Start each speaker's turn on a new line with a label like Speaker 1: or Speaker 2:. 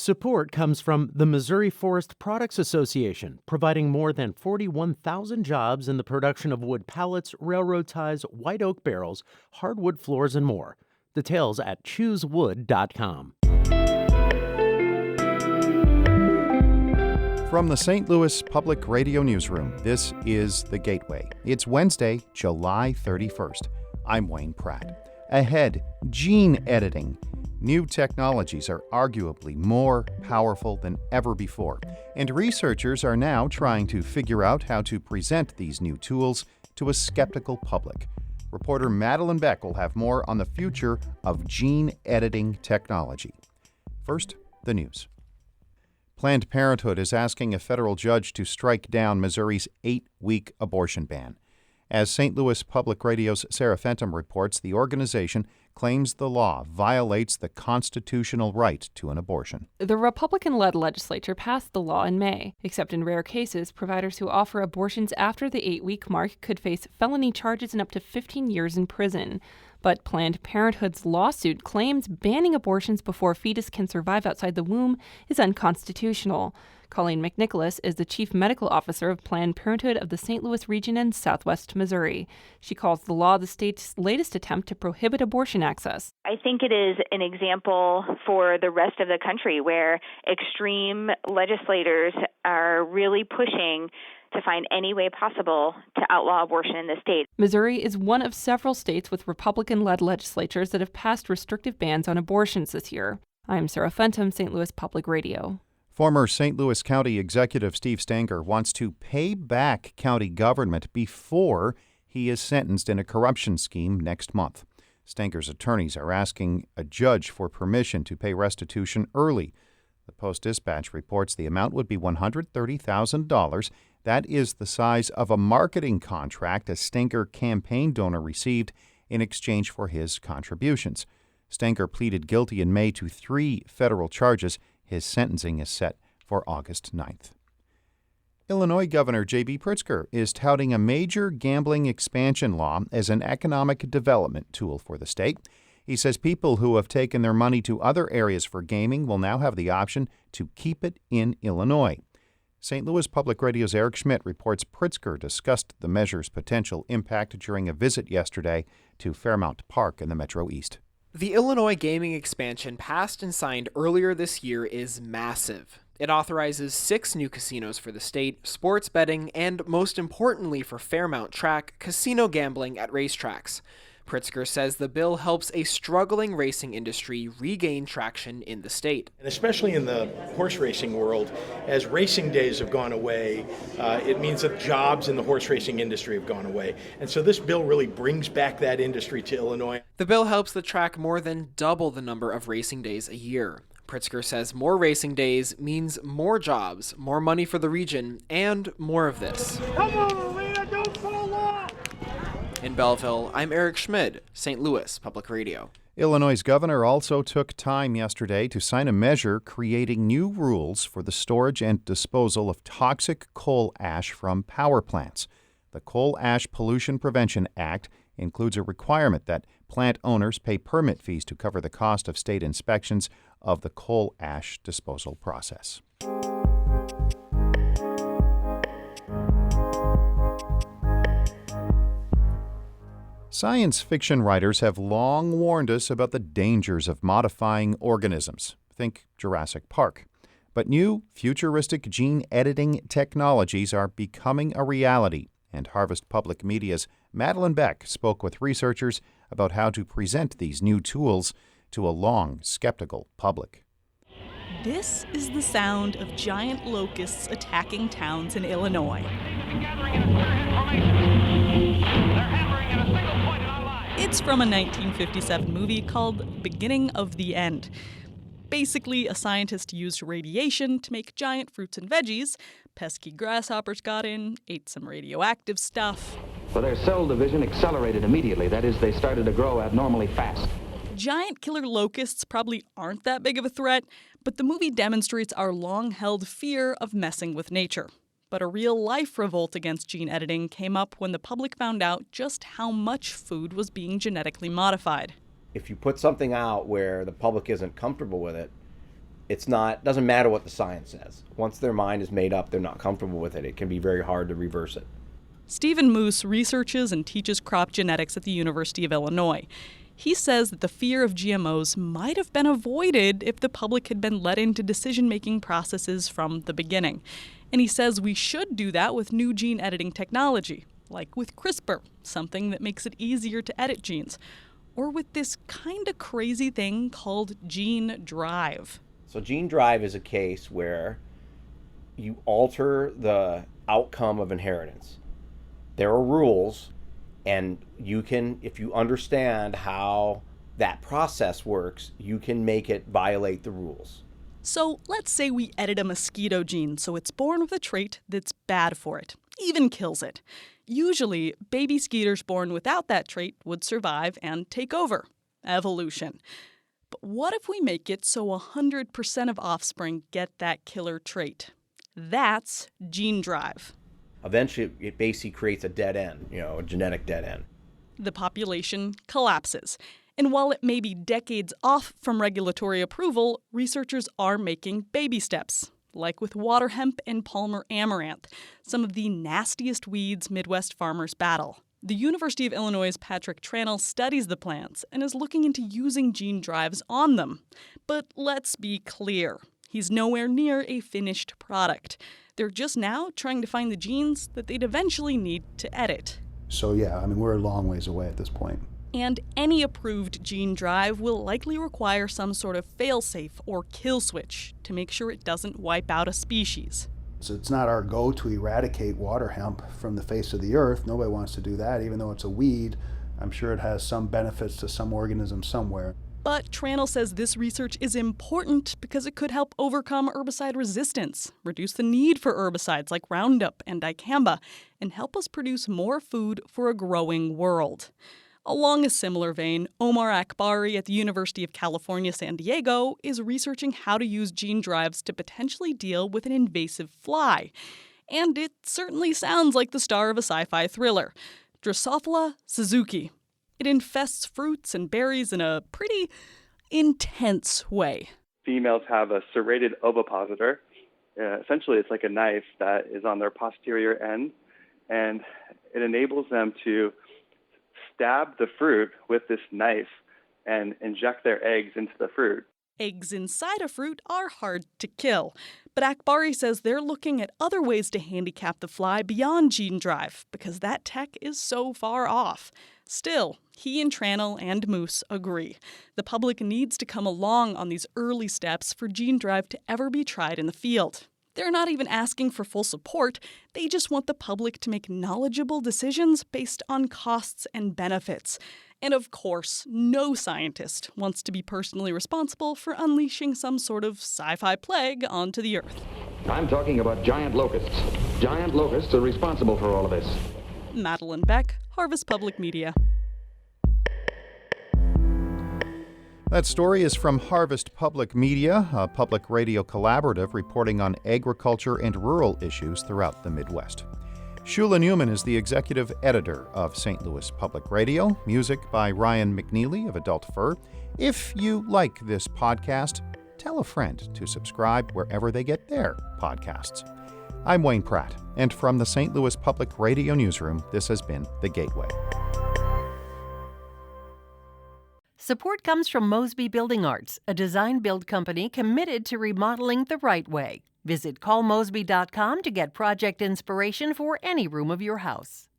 Speaker 1: Support comes from the Missouri Forest Products Association, providing more than 41,000 jobs in the production of wood pallets, railroad ties, white oak barrels, hardwood floors, and more. Details at choosewood.com.
Speaker 2: From the St. Louis Public Radio Newsroom, this is The Gateway. It's Wednesday, July 31st. I'm Wayne Pratt. Ahead, gene editing. New technologies are arguably more powerful than ever before, and researchers are now trying to figure out how to present these new tools to a skeptical public. Reporter Madeline Beck will have more on the future of gene editing technology. First, the news. Planned Parenthood is asking a federal judge to strike down Missouri's 8-week abortion ban. As St. Louis Public Radio's Sarah Fenton reports, the organization claims the law violates the constitutional right to an abortion.
Speaker 3: The Republican-led legislature passed the law in May. Except in rare cases, providers who offer abortions after the 8-week mark could face felony charges and up to 15 years in prison. But Planned Parenthood's lawsuit claims banning abortions before a fetus can survive outside the womb is unconstitutional. Colleen McNicholas is the chief medical officer of Planned Parenthood of the St. Louis region and southwest Missouri. She calls the law the state's latest attempt to prohibit abortion access.
Speaker 4: I think it is an example for the rest of the country where extreme legislators are really pushing to find any way possible to outlaw abortion in the state.
Speaker 3: Missouri is one of several states with Republican-led legislatures that have passed restrictive bans on abortions this year. I'm Sarah Fenton, St. Louis Public Radio.
Speaker 2: Former St. Louis County Executive Steve Stanger wants to pay back county government before he is sentenced in a corruption scheme next month. Stanger's attorneys are asking a judge for permission to pay restitution early. The Post-Dispatch reports the amount would be $130,000. That is the size of a marketing contract a Stanger campaign donor received in exchange for his contributions. Stanger pleaded guilty in May to 3 federal charges. His sentencing is set for August 9th. Illinois Governor J.B. Pritzker is touting a major gambling expansion law as an economic development tool for the state. He says people who have taken their money to other areas for gaming will now have the option to keep it in Illinois. St. Louis Public Radio's Eric Schmidt reports Pritzker discussed the measure's potential impact during a visit yesterday to Fairmount Park in the Metro East.
Speaker 5: The Illinois gaming expansion passed and signed earlier this year is massive. It authorizes 6 new casinos for the state, sports betting, and most importantly for Fairmount Track, casino gambling at racetracks. Pritzker says the bill helps a struggling racing industry regain traction in the state.
Speaker 6: And especially in the horse racing world, as racing days have gone away, it means that jobs in the horse racing industry have gone away. And so this bill really brings back that industry to Illinois.
Speaker 5: The bill helps the track more than double the number of racing days a year. Pritzker says more racing days means more jobs, more money for the region, and more of this.
Speaker 7: Come on, Alina, don't fall off!
Speaker 5: In Belleville, I'm Eric Schmidt, St. Louis Public Radio.
Speaker 2: Illinois' governor also took time yesterday to sign a measure creating new rules for the storage and disposal of toxic coal ash from power plants. The Coal Ash Pollution Prevention Act includes a requirement that plant owners pay permit fees to cover the cost of state inspections of the coal ash disposal process. Science fiction writers have long warned us about the dangers of modifying organisms. Think Jurassic Park. But new, futuristic gene editing technologies are becoming a reality, and Harvest Public Media's Madeline Beck spoke with researchers about how to present these new tools to a long, skeptical public.
Speaker 8: This is the sound of giant locusts attacking towns in Illinois. It's from a 1957 movie called Beginning of the End. Basically, a scientist used radiation to make giant fruits and veggies. Pesky grasshoppers got in, ate some radioactive stuff.
Speaker 9: Well, their cell division accelerated immediately. That is, they started to grow abnormally fast.
Speaker 8: Giant killer locusts probably aren't that big of a threat, but the movie demonstrates our long-held fear of messing with nature. But a real-life revolt against gene editing came up when the public found out just how much food was being genetically modified.
Speaker 10: If you put something out where the public isn't comfortable with it, doesn't matter what the science says. Once their mind is made up, they're not comfortable with it. It can be very hard to reverse it.
Speaker 8: Stephen Moose researches and teaches crop genetics at the University of Illinois. He says that the fear of GMOs might have been avoided if the public had been let into decision-making processes from the beginning. And he says we should do that with new gene editing technology, like with CRISPR, something that makes it easier to edit genes, or with this kind of crazy thing called gene drive.
Speaker 10: So gene drive is a case where you alter the outcome of inheritance. There are rules, and you can, if you understand how that process works, you can make it violate the rules.
Speaker 8: So let's say we edit a mosquito gene so it's born with a trait that's bad for it, even kills it. Usually, baby skeeters born without that trait would survive and take over. Evolution. But what if we make it so 100% of offspring get that killer trait? That's gene drive.
Speaker 10: Eventually, it basically creates a dead end, a genetic dead end.
Speaker 8: The population collapses. And while it may be decades off from regulatory approval, researchers are making baby steps, like with water hemp and Palmer amaranth, some of the nastiest weeds Midwest farmers battle. The University of Illinois' Patrick Tranel studies the plants and is looking into using gene drives on them. But let's be clear, he's nowhere near a finished product. They're just now trying to find the genes that they'd eventually need to edit.
Speaker 11: So yeah, we're a long ways away at this point.
Speaker 8: And any approved gene drive will likely require some sort of fail-safe or kill switch to make sure it doesn't wipe out a species.
Speaker 11: So it's not our goal to eradicate water hemp from the face of the earth. Nobody wants to do that. Even though it's a weed, I'm sure it has some benefits to some organism somewhere.
Speaker 8: But Tranel says this research is important because it could help overcome herbicide resistance, reduce the need for herbicides like Roundup and dicamba, and help us produce more food for a growing world. Along a similar vein, Omar Akbari at the University of California, San Diego is researching how to use gene drives to potentially deal with an invasive fly. And it certainly sounds like the star of a sci-fi thriller, Drosophila suzuki. It infests fruits and berries in a pretty intense way.
Speaker 12: Females have a serrated ovipositor. Essentially, it's like a knife that is on their posterior end, and it enables them to stab the fruit with this knife and inject their eggs into the fruit.
Speaker 8: Eggs inside a fruit are hard to kill, but Akbari says they're looking at other ways to handicap the fly beyond gene drive because that tech is so far off. Still, he and Tranel and Moose agree. The public needs to come along on these early steps for gene drive to ever be tried in the field. They're not even asking for full support. They just want the public to make knowledgeable decisions based on costs and benefits. And of course, no scientist wants to be personally responsible for unleashing some sort of sci-fi plague onto the Earth.
Speaker 9: I'm talking about giant locusts. Giant locusts are responsible for all of this.
Speaker 8: Madeline Beck, Harvest Public Media.
Speaker 2: That story is from Harvest Public Media, a public radio collaborative reporting on agriculture and rural issues throughout the Midwest. Shula Newman is the executive editor of St. Louis Public Radio. Music by Ryan McNeely of Adult Fur. If you like this podcast, tell a friend to subscribe wherever they get their podcasts. I'm Wayne Pratt, and from the St. Louis Public Radio Newsroom, this has been The Gateway.
Speaker 13: Support comes from Mosby Building Arts, a design-build company committed to remodeling the right way. Visit callmosby.com to get project inspiration for any room of your house.